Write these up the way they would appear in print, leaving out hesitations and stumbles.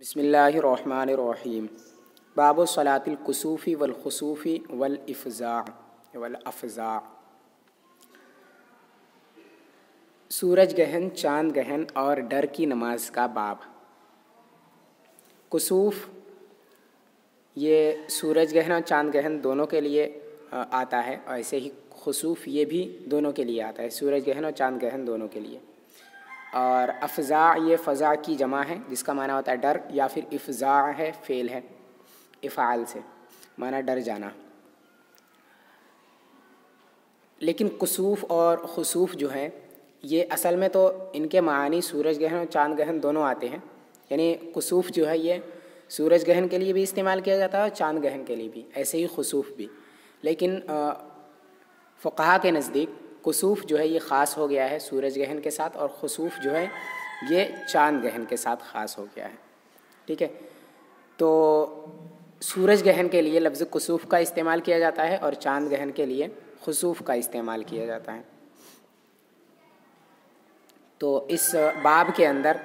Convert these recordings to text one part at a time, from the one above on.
بسم اللہ الرحمن الرحیم باب صلاۃ الکسوف والخسوف والافزاع سورج گہن، چاند گہن اور ڈر کی نماز کا باب۔ کسوف یہ سورج گہن اور چاند گہن دونوں کے لیے آتا ہے، اور ایسے ہی خسوف یہ بھی دونوں کے لیے آتا ہے، سورج گہن اور چاند گہن دونوں کے لیے۔ اور افزاع یہ فزع کی جمع ہے، جس کا معنی ہوتا ہے ڈر، یا پھر افزاع ہے، فعل ہے افعال سے، معنی ڈر جانا۔ لیکن کسوف اور خسوف جو ہیں یہ اصل میں تو ان کے معنی سورج گہن اور چاند گہن دونوں آتے ہیں، یعنی کسوف جو ہے یہ سورج گہن کے لیے بھی استعمال کیا جاتا ہے اور چاند گہن کے لیے بھی، ایسے ہی خسوف بھی۔ لیکن فقہا کے نزدیک کسوف جو ہے یہ خاص ہو گیا ہے سورج گہن کے ساتھ، اور خسوف جو ہے یہ چاند گہن کے ساتھ خاص ہو گیا ہے، ٹھیک ہے۔ تو سورج گہن کے لیے لفظ کسوف کا استعمال کیا جاتا ہے، اور چاند گہن کے لیے خسوف کا استعمال کیا جاتا ہے۔ تو اس باب کے اندر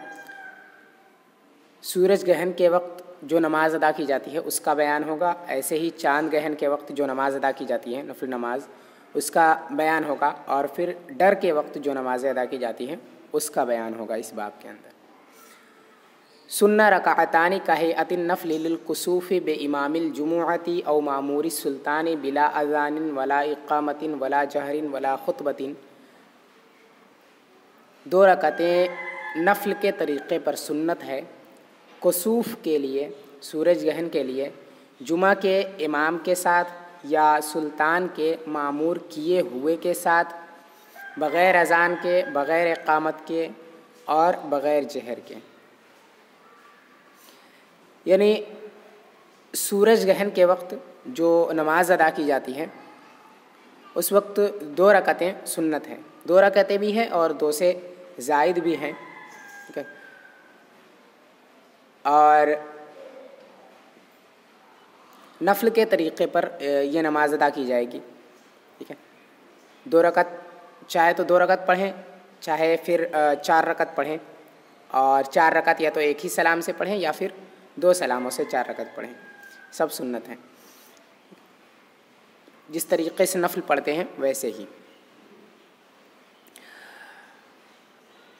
سورج گہن کے وقت جو نماز ادا کی جاتی ہے اس کا بیان ہوگا، ایسے ہی چاند گہن کے وقت جو نماز ادا کی جاتی ہے نفل نماز، اس کا بیان ہوگا، اور پھر ڈر کے وقت جو نمازیں ادا کی جاتی ہیں اس کا بیان ہوگا اس باب کے اندر۔ سنہ رکعتان کہیئۃ النفل للکسوف بامام الجمعۃ او مامور السلطان بلا اذان ولا اقامۃ ولا جہر ولا خطبۃ۔ دو رکعتیں نفل کے طریقے پر سنت ہے کسوف کے لیے، سورج گہن کے لیے، جمعہ کے امام کے ساتھ یا سلطان کے معمور کیے ہوئے کے ساتھ، بغیر اذان کے، بغیر اقامت کے اور بغیر جہر کے۔ یعنی سورج گہن کے وقت جو نماز ادا کی جاتی ہے اس وقت دو رکعتیں سنت ہیں، دو رکعتیں بھی ہیں اور دو سے زائد بھی ہیں، ٹھیک ہے۔ اور نفل کے طریقے پر یہ نماز ادا کی جائے گی، ٹھیک ہے۔ دو رکعت، چاہے تو دو رکعت پڑھیں، چاہے پھر چار رکعت پڑھیں، اور چار رکعت یا تو ایک ہی سلام سے پڑھیں یا پھر دو سلاموں سے چار رکعت پڑھیں، سب سنت ہیں، جس طریقے سے نفل پڑھتے ہیں ویسے ہی۔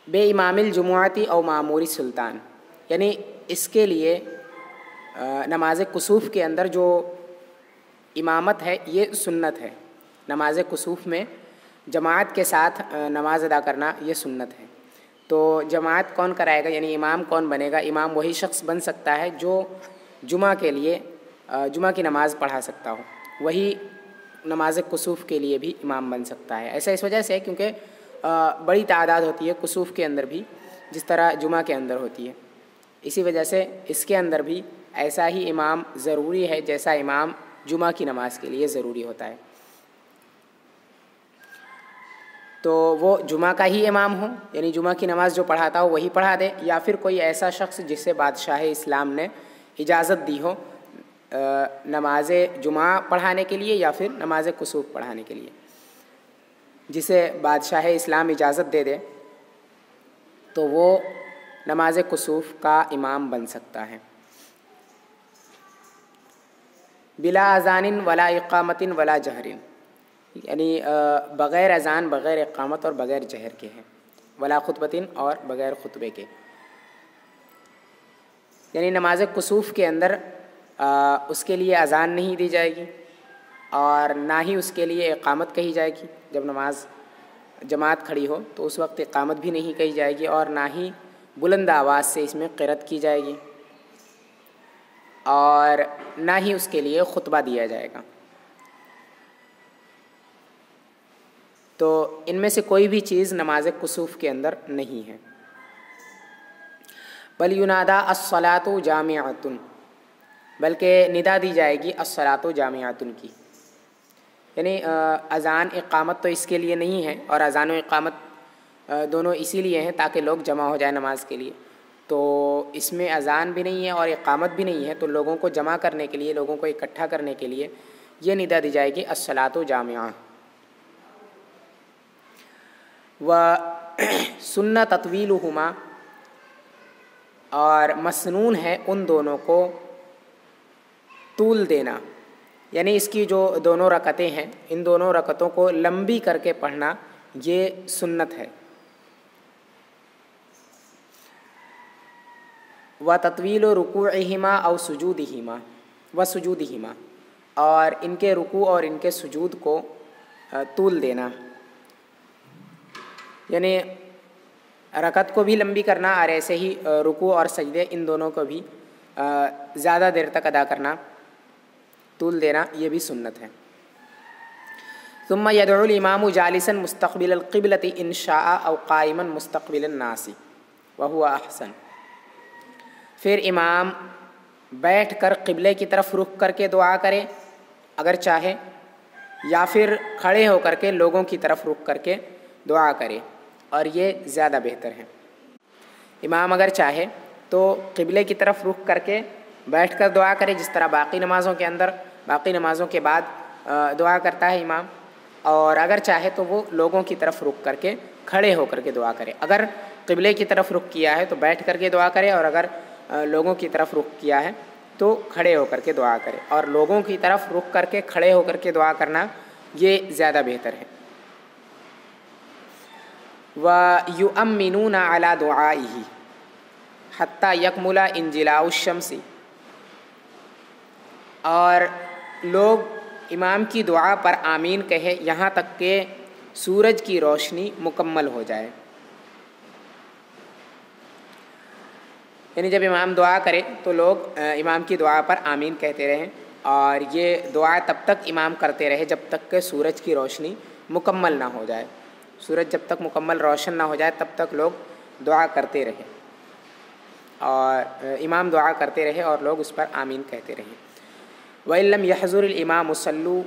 بے امام الجمعۃ او معمور السلطان، یعنی اس کے لیے نماز کسوف کے اندر جو امامت ہے یہ سنت ہے، نماز کسوف میں جماعت کے ساتھ نماز ادا کرنا یہ سنت ہے۔ تو جماعت کون کرائے گا، یعنی امام کون بنے گا؟ امام وہی شخص بن سکتا ہے جو جمعہ کے لیے جمعہ کی نماز پڑھا سکتا ہو، وہی نماز کسوف کے لیے بھی امام بن سکتا ہے۔ ایسا اس وجہ سے کیونکہ بڑی تعداد ہوتی ہے کسوف کے اندر بھی، جس طرح جمعہ کے اندر ہوتی ہے، اسی وجہ سے اس کے اندر بھی ایسا ہی امام ضروری ہے جیسا امام جمعہ کی نماز کے لیے ضروری ہوتا ہے۔ تو وہ جمعہ کا ہی امام ہو، یعنی جمعہ کی نماز جو پڑھاتا ہو وہی پڑھا دے، یا پھر کوئی ایسا شخص جسے بادشاہ اسلام نے اجازت دی ہو نماز جمعہ پڑھانے کے لیے یا پھر نماز کسوف پڑھانے کے لیے، جسے بادشاہ اسلام اجازت دے دے تو وہ نماز کسوف کا امام بن سکتا ہے۔ بلا اذان ولا اقامت ولا جہر، یعنی بغیر اذان، بغیر اقامت اور بغیر جہر کے ہیں، ولا خطبۃ اور بغیر خطبے کے۔ یعنی نماز کسوف کے اندر اس کے لیے اذان نہیں دی جائے گی، اور نہ ہی اس کے لیے اقامت کہی جائے گی، جب نماز جماعت کھڑی ہو تو اس وقت اقامت بھی نہیں کہی جائے گی، اور نہ ہی بلند آواز سے اس میں قرأت کی جائے گی، اور نہ ہی اس کے لیے خطبہ دیا جائے گا۔ تو ان میں سے کوئی بھی چیز نماز کسوف کے اندر نہیں ہے۔ بل ینادا الصلاۃ جامعۃ، بلکہ ندا دی جائے گی الصلاۃ جامعۃ کی، یعنی اذان اقامت تو اس کے لیے نہیں ہے، اور اذان و اقامت دونوں اسی لیے ہیں تاکہ لوگ جمع ہو جائیں نماز کے لیے۔ تو اس میں اذان بھی نہیں ہے اور اقامت بھی نہیں ہے، تو لوگوں کو جمع کرنے کے لیے، لوگوں کو اکٹھا کرنے کے لیے یہ ندا دی جائے گی الصلاۃ جامعہ۔ و سنہ تطویلہما، اور مسنون ہے ان دونوں کو طول دینا، یعنی اس کی جو دونوں رکعتیں ہیں ان دونوں رکعتوں کو لمبی کر کے پڑھنا یہ سنت ہے۔ وَتَطْوِيلُ رُكُوعِهِمَا أَوْ سُجُودِهِمَا وَسُجُودِهِمَا، اور ان کے رکوع اور ان کے سجود کو طول دینا، یعنی رکعت کو بھی لمبی کرنا اور ایسے ہی رکوع اور سجدے ان دونوں کو بھی زیادہ دیر تک ادا کرنا، طول دینا، یہ بھی سنت ہے۔ ثم يدعو الامام جالسا مستقبل القبلة ان شاء او قائما مستقبل الناس وهو احسن، پھر امام بیٹھ کر قبلے کی طرف رخ کر کے دعا کرے اگر چاہے، یا پھر کھڑے ہو کر کے لوگوں کی طرف رخ کر کے دعا کرے، اور یہ زیادہ بہتر ہے۔ امام اگر چاہے تو قبلے کی طرف رخ کر کے بیٹھ کر دعا کرے، جس طرح باقی نمازوں کے بعد دعا کرتا ہے امام، اور اگر چاہے تو وہ لوگوں کی طرف رخ کر کے کھڑے ہو کر کے دعا کرے۔ اگر قبلے کی طرف رخ کیا ہے تو بیٹھ کر کے دعا کرے، اور اگر لوگوں کی طرف رخ کیا ہے تو کھڑے ہو کر کے دعا کرے، اور لوگوں کی طرف رخ کر کے کھڑے ہو کر کے دعا کرنا یہ زیادہ بہتر ہے۔ وَيُؤَمِّنُونَ عَلَى دُعَائِهِ حَتَّى يَكْمُلَ انجلاء الشَّمْسِ، اور لوگ امام کی دعا پر آمین کہے یہاں تک کہ سورج کی روشنی مکمل ہو جائے، یعنی جب امام دعا کرے تو لوگ امام کی دعا پر آمین کہتے رہیں، اور یہ دعا تب تک امام کرتے رہے جب تک کہ سورج کی روشنی مکمل نہ ہو جائے۔ سورج جب تک مکمل روشن نہ ہو جائے تب تک لوگ دعا کرتے رہے، اور امام دعا کرتے رہے اور لوگ اس پر آمین کہتے رہے۔ وَإِن لَّمْ يَحْضُرِ الْإِمَامُ صَلُّوا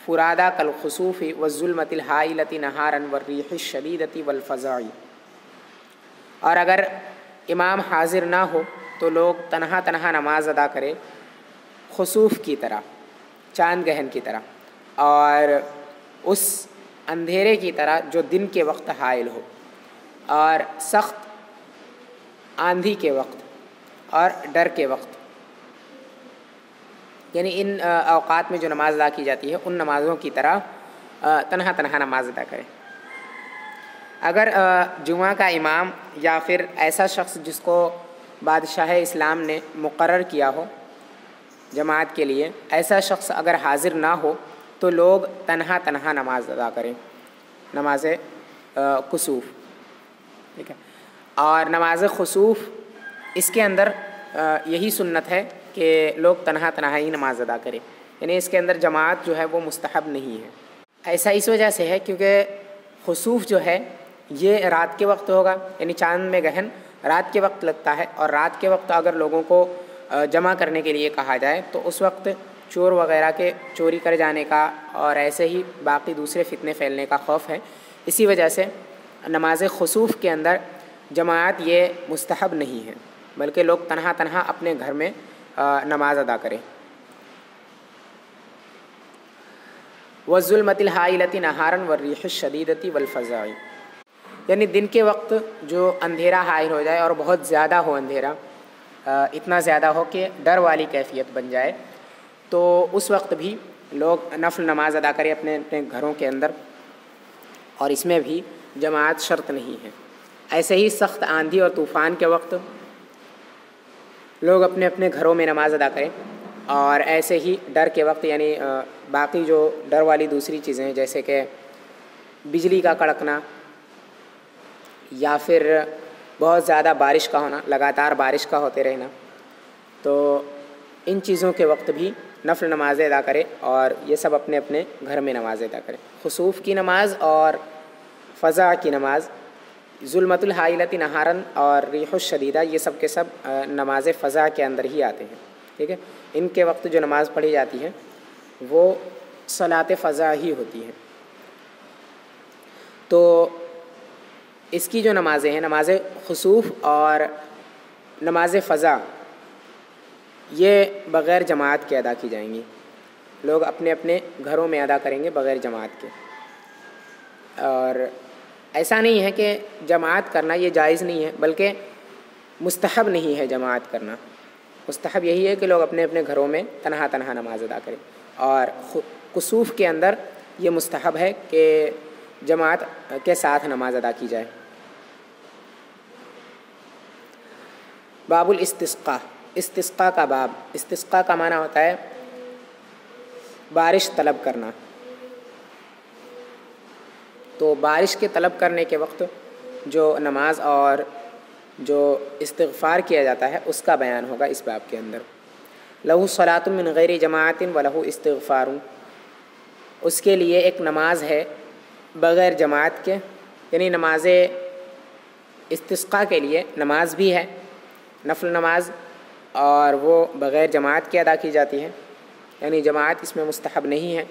فُرَادَىٰ كَالْخُسُوفِ وَالظُّلْمَةِ الْهَائِلَةِ نَهَارًا وَالرِّيحِ الشَّدِيدَةِ وَالْفَزَعِ، اور اگر امام حاضر نہ ہو تو لوگ تنہا تنہا نماز ادا کرے خسوف کی طرح، چاند گہن کی طرح، اور اس اندھیرے کی طرح جو دن کے وقت حائل ہو، اور سخت آندھی کے وقت اور ڈر کے وقت، یعنی ان اوقات میں جو نماز ادا کی جاتی ہے ان نمازوں کی طرح تنہا تنہا نماز ادا کرے۔ اگر جمعہ کا امام یا پھر ایسا شخص جس کو بادشاہ اسلام نے مقرر کیا ہو جماعت کے لیے، ایسا شخص اگر حاضر نہ ہو تو لوگ تنہا تنہا نماز ادا کریں، نماز کسوف، ٹھیک ہے۔ اور نماز خسوف اس کے اندر یہی سنت ہے کہ لوگ تنہا تنہا ہی نماز ادا کریں، یعنی اس کے اندر جماعت جو ہے وہ مستحب نہیں ہے۔ ایسا اس وجہ سے ہے کیونکہ خسوف جو ہے یہ رات کے وقت ہوگا، یعنی چاند میں گہن رات کے وقت لگتا ہے، اور رات کے وقت اگر لوگوں کو جمع کرنے کے لیے کہا جائے تو اس وقت چور وغیرہ کے چوری کر جانے کا اور ایسے ہی باقی دوسرے فتنے پھیلنے کا خوف ہے۔ اسی وجہ سے نماز خسوف کے اندر جماعت یہ مستحب نہیں ہے، بلکہ لوگ تنہا تنہا اپنے گھر میں نماز ادا کریں۔ وَالظُّلْمَةِ الْهَائِلَةِ نَهَارًا وَالرِّيحِ الشَّدِيدَةِ وَالْفَزَعِ، یعنی دن کے وقت جو اندھیرا حائل ہو جائے اور بہت زیادہ ہو اندھیرا، اتنا زیادہ ہو کہ ڈر والی کیفیت بن جائے، تو اس وقت بھی لوگ نفل نماز ادا کریں اپنے اپنے گھروں کے اندر، اور اس میں بھی جماعت شرط نہیں ہے۔ ایسے ہی سخت آندھی اور طوفان کے وقت لوگ اپنے اپنے گھروں میں نماز ادا کریں، اور ایسے ہی ڈر کے وقت یعنی باقی جو ڈر والی دوسری چیزیں ہیں جیسے کہ بجلی کا کڑکنا یا پھر بہت زیادہ بارش کا ہونا، لگاتار بارش کا ہوتے رہنا، تو ان چیزوں کے وقت بھی نفل نمازیں ادا کرے، اور یہ سب اپنے اپنے گھر میں نماز ادا کرے۔ خسوف کی نماز اور فضا کی نماز، ظلمۃ الحائلۃ نہارن اور ریح الشدیدہ، یہ سب کے سب نماز فضا کے اندر ہی آتے ہیں، ٹھیک ہے۔ ان کے وقت جو نماز پڑھی جاتی ہے وہ صلاۃ فضا ہی ہوتی ہے۔ تو اس کی جو نمازیں ہیں، نماز خسوف اور نماز فضا، یہ بغیر جماعت کے ادا کی جائیں گی، لوگ اپنے اپنے گھروں میں ادا کریں گے بغیر جماعت کے۔ اور ایسا نہیں ہے کہ جماعت کرنا یہ جائز نہیں ہے، بلکہ مستحب نہیں ہے جماعت کرنا. مستحب یہی ہے کہ لوگ اپنے اپنے گھروں میں تنہا تنہا نماز ادا کریں. اور کسوف کے اندر یہ مستحب ہے کہ جماعت کے ساتھ نماز ادا کی جائے. باب الاستسقاء. استسقاء کا باب. استسقاء کا معنی ہوتا ہے بارش طلب کرنا. تو بارش کے طلب کرنے کے وقت جو نماز اور جو استغفار کیا جاتا ہے اس کا بیان ہوگا اس باب کے اندر. لہو صلاۃ من غیر جماعت و لہو استغفار. اس کے لیے ایک نماز ہے بغیر جماعت کے، یعنی نماز استسقاء کے لیے نماز بھی ہے، نفل نماز، اور وہ بغیر جماعت کے ادا کی جاتی ہے، یعنی جماعت اس میں مستحب نہیں ہے.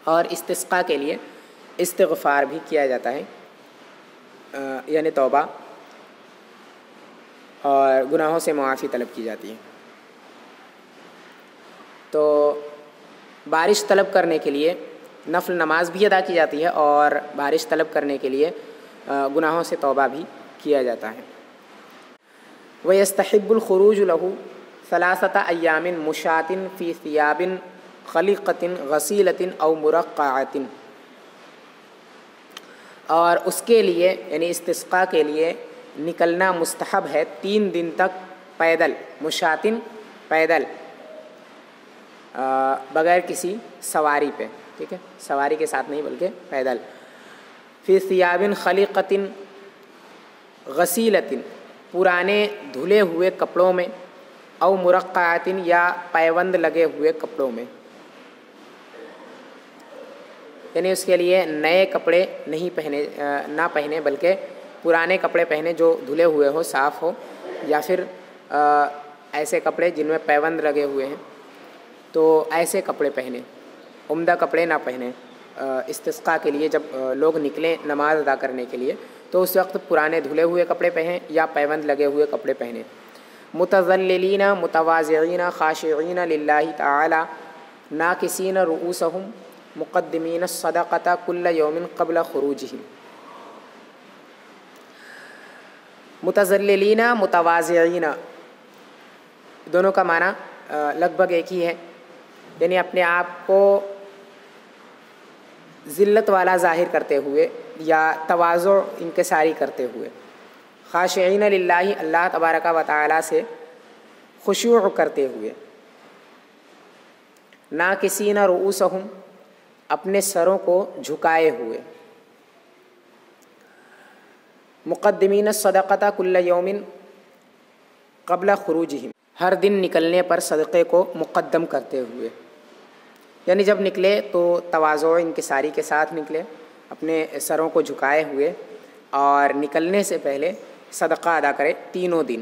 اور استسقاء کے لیے استغفار بھی کیا جاتا ہے، یعنی توبہ اور گناہوں سے معافی طلب کی جاتی ہے. تو بارش طلب کرنے کے لیے نفل نماز بھی ادا کی جاتی ہے اور بارش طلب کرنے کے لیے گناہوں سے توبہ بھی کیا جاتا ہے. وَيَسْتَحِبُّ الْخُرُوجُ لَهُ 3 أَيَّامٍ مُشَاةٍ فِي ثِيَابٍ خَلِقَةٍ غَسِيلَةٍ أَوْ مُرَقَّعَةٍ. اور اس کے لیے یعنی استسقاء کے لیے نکلنا مستحب ہے 3 دن تک پیدل، مشاطن پیدل، بغیر کسی سواری پہ، ٹھیک ہے، سواری کے ساتھ نہیں بلکہ پیدل. فی ثیاب خلیقۃ غسیلۃ، پرانے دھلے ہوئے کپڑوں میں، او مرقعۃ، یا پیوند لگے ہوئے کپڑوں میں. یعنی اس کے لیے نئے کپڑے نہ پہنے بلکہ پرانے کپڑے پہنے جو دھلے ہوئے ہو، صاف ہو، یا پھر ایسے کپڑے جن میں پیوند لگے ہوئے ہیں تو ایسے کپڑے پہنے، عمدہ کپڑے نہ پہنے. استسقاء کے لیے جب لوگ نکلیں نماز ادا کرنے کے لیے تو اس وقت پرانے دھلے ہوئے کپڑے پہنے یا پیوند لگے ہوئے کپڑے پہنے. متذللین متواضعین خاشعین للہ تعالی ناکسین رؤوسہم مقدمین الصدقۃ کل یوم قبل خروجہم. متذللین متواضعین دونوں کا معنی لگ بھگ ایک ہی ہے، یعنی اپنے آپ کو ذلت والا ظاہر کرتے ہوئے یا تواضع انکساری کرتے ہوئے. خاشعین للہ، اللہ تبارک و تعالی سے خشوع کرتے ہوئے. ناکسین رؤوسہم، اپنے سروں کو جھکائے ہوئے. مقدمین الصدقۃ کل یوم قبل خروجہم، ہر دن نکلنے پر صدقے کو مقدم کرتے ہوئے. یعنی جب نکلے تو تواضع انکساری کے ساتھ نکلے، اپنے سروں کو جھکائے ہوئے، اور نکلنے سے پہلے صدقہ ادا کرے تینوں دن.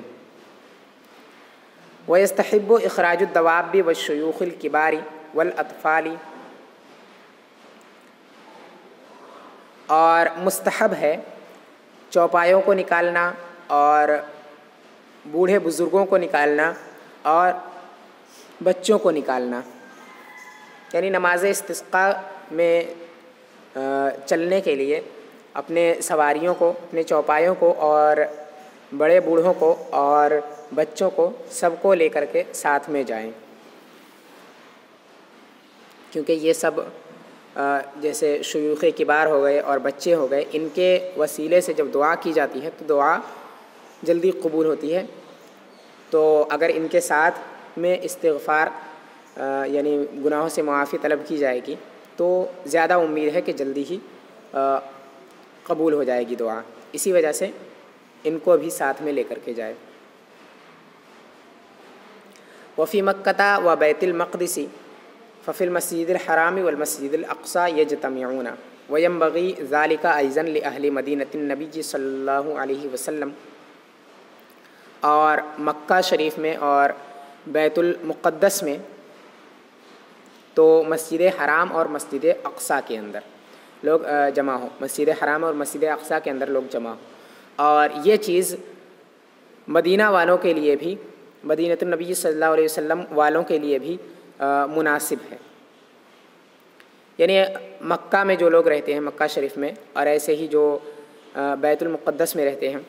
وَيَسْتَحِبُّ إِخْرَاجُ الدَّوَابِّ وَالشُّيُوخِ الْكِبَارِ وَالْأَطْفَالِ. اور مستحب ہے چوپایوں کو نکالنا اور بوڑھے بزرگوں کو نکالنا اور بچوں کو نکالنا. یعنی نماز استسقاء میں چلنے کے لیے اپنے سواریوں کو، اپنے چوپایوں کو اور بڑے بوڑھوں کو اور بچوں کو سب کو لے کر کے ساتھ میں جائیں، کیونکہ یہ سب جیسے شیوخ کبار ہو گئے اور بچے ہو گئے، ان کے وسیلے سے جب دعا کی جاتی ہے تو دعا جلدی قبول ہوتی ہے. تو اگر ان کے ساتھ میں استغفار یعنی گناہوں سے معافی طلب کی جائے گی تو زیادہ امید ہے کہ جلدی ہی قبول ہو جائے گی دعا. اسی وجہ سے ان کو بھی ساتھ میں لے کر کے جائے. وفی مکۃ و بیت المقدس ففی المسجد الحرام والمسجد الاقصی یجتمعون وینبغی ذلک ایضا لأہل مدینۃ النبی صلی اللہ علیہ وسلم. اور مکہ شریف میں اور بیت المقدس میں تو مسجد حرام اور مسجد اقصی کے اندر لوگ جمع ہوں، مسجد حرام اور مسجد اقصی کے اندر لوگ جمع ہوں. اور یہ چیز مدینہ والوں کے لیے بھی، مدینۃ النبی صلی اللہ علیہ وسلم والوں کے لیے بھی مناسب ہے. یعنی مکہ میں جو لوگ رہتے ہیں، مکہ شریف میں، اور ایسے ہی جو بیت المقدس میں رہتے ہیں،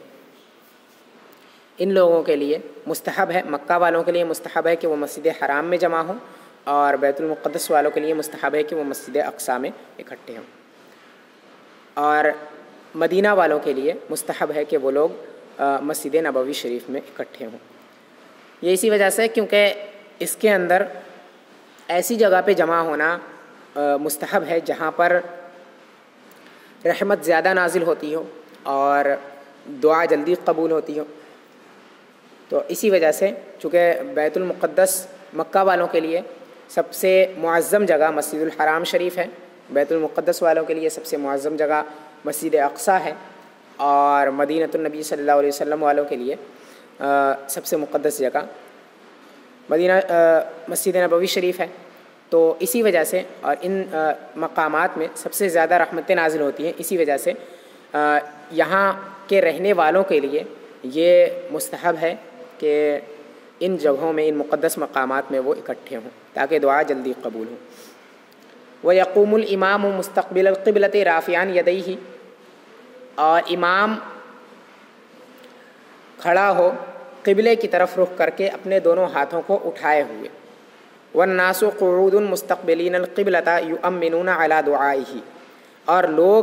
ان لوگوں کے لیے مستحب ہے، مکہ والوں کے لیے مستحب ہے کہ وہ مسجد حرام میں جمع ہوں، اور بیت المقدس والوں کے لیے مستحب ہے کہ وہ مسجد اقصیٰ میں اکٹھے ہوں، اور مدینہ والوں کے لیے مستحب ہے کہ وہ لوگ مسجد نبوی شریف میں اکٹھے ہوں۔ یہ اسی وجہ سے کیونکہ اس کے اندر ایسی جگہ پہ جمع ہونا مستحب ہے جہاں پر رحمت زیادہ نازل ہوتی ہو اور دعا جلدی قبول ہوتی ہو۔ تو اسی وجہ سے چونکہ بیت المقدس مکہ والوں کے لیے سب سے معظم جگہ مسجد الحرام شریف ہے، بیت المقدس والوں کے لیے سب سے معظم جگہ مسجد اقصیٰ ہے، اور مدینۃ النبی صلی اللہ علیہ وسلم والوں کے لیے سب سے مقدس جگہ مسجد نبوی شریف ہے۔ تو اسی وجہ سے اور ان مقامات میں سب سے زیادہ رحمتیں نازل ہوتی ہیں، اسی وجہ سے یہاں کے رہنے والوں کے لیے یہ مستحب ہے کہ ان جگہوں میں، ان مقدس مقامات میں وہ اکٹھے ہوں تاکہ دعا جلدی قبول ہو۔ وَيَقُومُ الْإِمَامُ مُسْتَقْبِلَ الْقِبْلَةِ رَافِعًا يَدَيْهِ، اور امام کھڑا ہو قبلے کی طرف رخ کر کے اپنے دونوں ہاتھوں کو اٹھائے ہوئے۔ وَالنَّاسُ قُعُودٌ مُسْتَقْبِلِينَ الْقِبْلَةَ يُؤَمِّنُونَ عَلَى دُعَائِهِ، اور لوگ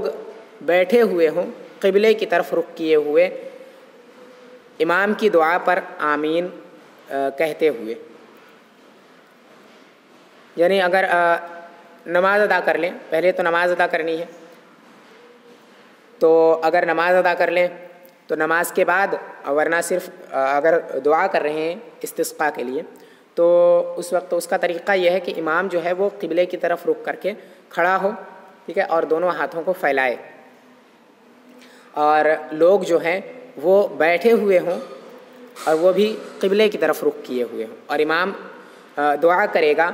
بیٹھے ہوئے ہوں قبلے کی طرف رخ کیے ہوئے امام کی دعا پر آمین کہتے ہوئے۔ یعنی اگر نماز ادا کر لیں، پہلے تو نماز ادا کرنی ہے، تو اگر نماز ادا کر لیں تو نماز کے بعد، ورنہ صرف اگر دعا کر رہے ہیں استسقاء کے لیے، تو اس وقت اس کا طریقہ یہ ہے کہ امام جو ہے وہ قبلے کی طرف رخ کر کے کھڑا ہو، ٹھیک ہے، اور دونوں ہاتھوں کو پھیلائے، اور لوگ جو ہیں وہ بیٹھے ہوئے ہوں اور وہ بھی قبلے کی طرف رخ کیے ہوئے ہوں، اور امام دعا کرے گا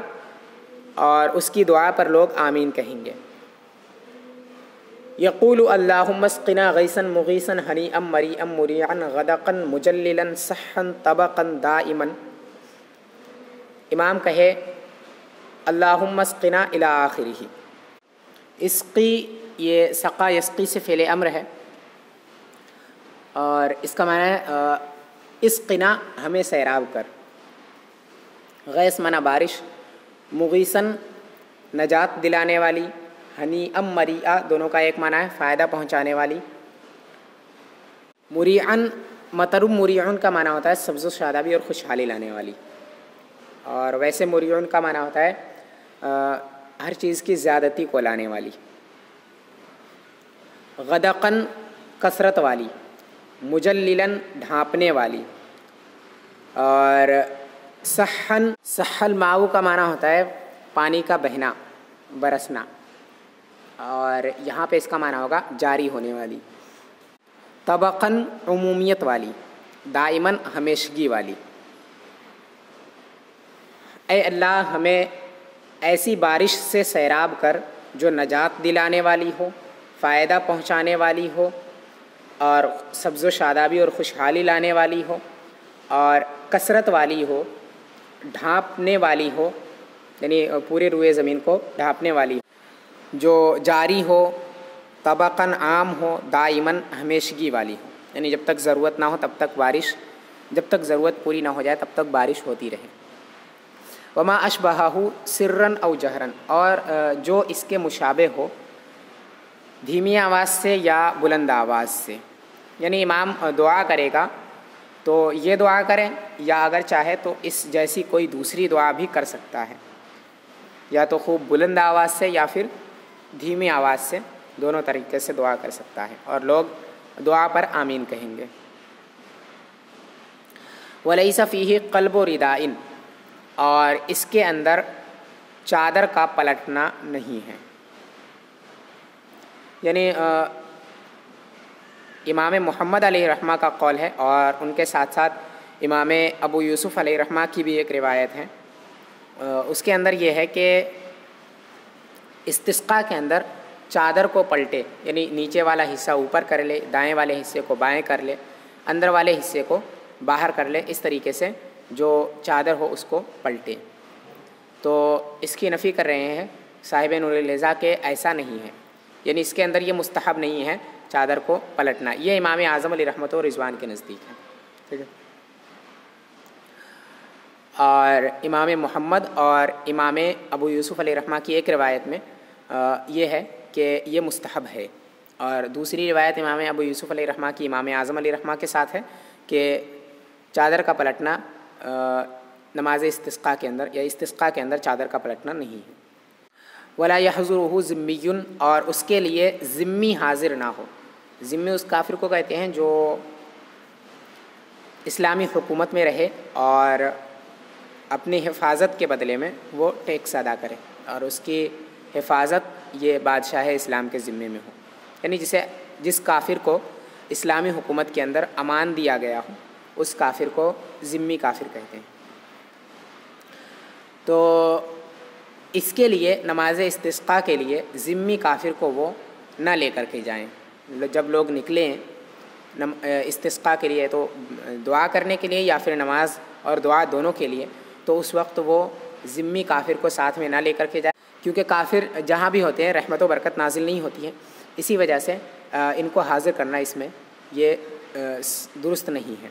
اور اس کی دعا پر لوگ آمین کہیں گے۔ یقول اللہم اسقنا غیثا مغیثا ہنیئا مریئا مريعا غدقا مجللا صحا طبقا دائما، امام کہے اللہم اسقنا الی آخرہ۔ اسقی، یہ سقا یسقی سے فعل امر ہے، اور اس کا معنی ہے اسقنا، ہمیں سیراب کر۔ غیث معنی بارش، مغیثاً نجات دلانے والی، ہنیئا مریئا دونوں کا ایک معنی ہے فائدہ پہنچانے والی۔ مریعاً، مطر مریعن کا معنی ہوتا ہے سبز و شادابی اور خوشحالی لانے والی، اور ویسے مریعن کا معنی ہوتا ہے ہر چیز کی زیادتی کو لانے والی۔ غدقاً، کثرت والی، مجللاً، ڈھانپنے والی، اور صحن، صح الماء کا معنی ہوتا ہے پانی کا بہنا، برسنا، اور یہاں پہ اس کا معنی ہوگا جاری ہونے والی۔ طبقاً، عمومیت والی، دائماً، ہمیشگی والی۔ اے اللہ ہمیں ایسی بارش سے سیراب کر جو نجات دلانے والی ہو، فائدہ پہنچانے والی ہو، اور سبز و شادابی اور خوشحالی لانے والی ہو، اور کثرت والی ہو، ڈھانپنے والی ہو، یعنی پورے روئے زمین کو ڈھانپنے والی ہو، جو جاری ہو، طبقاً عام ہو، دائماً ہمیشگی والی ہو، یعنی جب تک ضرورت نہ ہو تب تک بارش، جب تک ضرورت پوری نہ ہو جائے تب تک بارش ہوتی رہے۔ وما اشبہہ سرًا او جہرًا، اور جو اس کے مشابہ ہو دھیمی آواز سے یا بلند آواز سے، یعنی امام دعا کرے گا تو یہ دعا کریں، یا اگر چاہے تو اس جیسی کوئی دوسری دعا بھی کر سکتا ہے، یا تو خوب بلند آواز سے یا پھر دھیمی آواز سے، دونوں طریقے سے دعا کر سکتا ہے، اور لوگ دعا پر آمین کہیں گے۔ وَلَيْسَ فِيهِ قَلْبُ رِدَاءٍ، اور اس کے اندر چادر کا پلٹنا نہیں ہے، یعنی امام محمد علیہ رحمہ کا قول ہے، اور ان کے ساتھ ساتھ امام ابو یوسف علیہ رحمہ کی بھی ایک روایت ہے، اس کے اندر یہ ہے کہ استسقاء کے اندر چادر کو پلٹے، یعنی نیچے والا حصہ اوپر کر لے، دائیں والے حصے کو بائیں کر لے، اندر والے حصے کو باہر کر لے، اس طریقے سے جو چادر ہو اس کو پلٹے۔ تو اس کی نفی کر رہے ہیں صاحب نور الہضا کہ ایسا نہیں ہے، یعنی اس کے اندر یہ مستحب نہیں ہے چادر کو پلٹنا، یہ امام اعظم علیہ رحمۃ و رضوان کے نزدیک ہے، ٹھیک ہے۔ اور امام محمد اور امام ابو یوسف علیہ الرحمہ کی ایک روایت میں یہ ہے کہ یہ مستحب ہے، اور دوسری روایت امام ابو یوسف علیہ الرحمہ کی امام اعظم علیہ الرحمہ کے ساتھ ہے کہ چادر کا پلٹنا نماز استسقاء کے اندر یا استسقاء کے اندر چادر کا پلٹنا نہیں ہے۔ ولا يحضره ذمی، اور اس کے لیے ذمی حاضر نہ ہو۔ ذمی اس کافر کو کہتے ہیں جو اسلامی حکومت میں رہے اور اپنی حفاظت کے بدلے میں وہ ٹیکس ادا کرے، اور اس کی حفاظت یہ بادشاہ اسلام کے ذمے میں ہو، یعنی جس کافر کو اسلامی حکومت کے اندر امان دیا گیا ہو اس کافر کو ذمی کافر کہتے ہیں۔ تو اس کے لیے نماز استسقاء کے لیے ذمی کافر کو وہ نہ لے کر کے جائیں۔ جب لوگ نکلیں استسقاء کے لیے تو دعا کرنے کے لیے یا پھر نماز اور دعا دونوں کے لیے، تو اس وقت وہ ذمی کافر کو ساتھ میں نہ لے کر کے جائے، کیونکہ کافر جہاں بھی ہوتے ہیں رحمت و برکت نازل نہیں ہوتی ہے، اسی وجہ سے ان کو حاضر کرنا اس میں یہ درست نہیں ہے۔